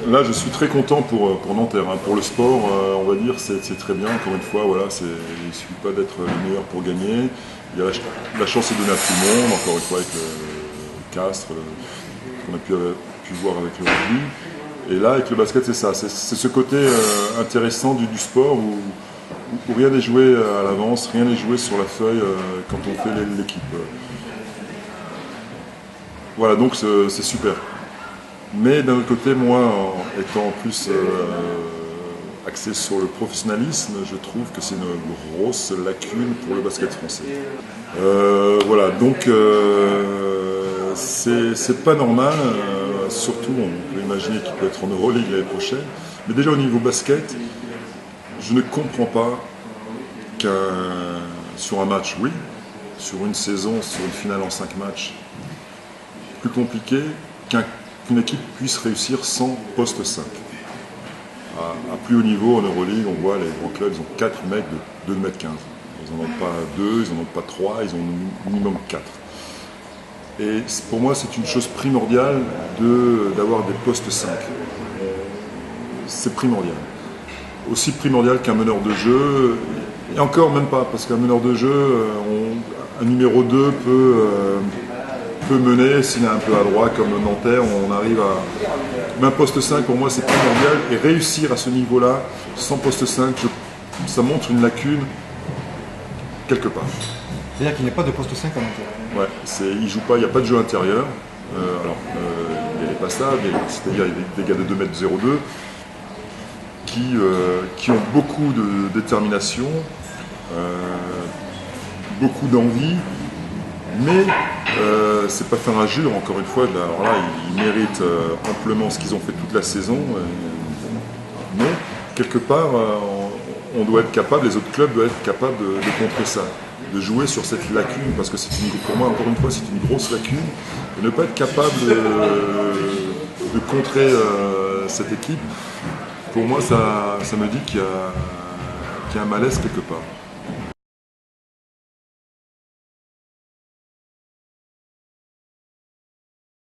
Là, je suis très content pour Nanterre. Hein. Pour le sport, on va dire, c'est très bien. Encore une fois, voilà, il ne suffit pas d'être le meilleur pour gagner. Il y a la chance est donnée à tout le monde. Encore une fois, avec le Castres, qu'on a pu voir avec le rugby. Et là, avec le basket, c'est ça. C'est ce côté intéressant du sport où rien n'est joué à l'avance, rien n'est joué sur la feuille quand on fait l'équipe. Voilà, donc c'est super. Mais d'un autre côté, moi, étant plus axé sur le professionnalisme, je trouve que c'est une grosse lacune pour le basket français. Voilà, donc c'est pas normal, surtout on peut imaginer qu'il peut être en Euroleague l'année prochaine, mais déjà au niveau basket, je ne comprends pas sur un match, oui, sur une saison, sur une finale en 5 matchs, plus compliqué qu'une équipe puisse réussir sans poste 5. À plus haut niveau, en Euroleague, on voit les grands clubs, ils ont 4 mecs de 2,15 m. Ils n'en ont pas 2, ils n'en ont pas 3, ils ont minimum 4. Et pour moi, c'est une chose primordiale d'avoir des postes 5. C'est primordial. Aussi primordial qu'un meneur de jeu, et encore même pas, parce qu'un meneur de jeu, un numéro 2 peut mener, s'il est un peu à droite comme Nanterre, on arrive à... Mais un poste 5 pour moi c'est primordial, et réussir à ce niveau-là, sans poste 5, ça montre une lacune quelque part. C'est-à-dire qu'il n'y a pas de poste 5 à Nanterre. Ouais, il joue pas, il n'y a pas de jeu intérieur, il n'est pas stable, c'est-à-dire il y a des gars de 2,02 m qui ont beaucoup de détermination, beaucoup d'envie, mais c'est pas faire injure, encore une fois. Alors là, ils méritent amplement ce qu'ils ont fait toute la saison, mais quelque part, on doit être capable, les autres clubs doivent être capables de contrer ça, de jouer sur cette lacune, parce que pour moi, encore une fois, c'est une grosse lacune, de ne pas être capable de contrer cette équipe. Pour moi, ça me dit qu'il y a un malaise quelque part.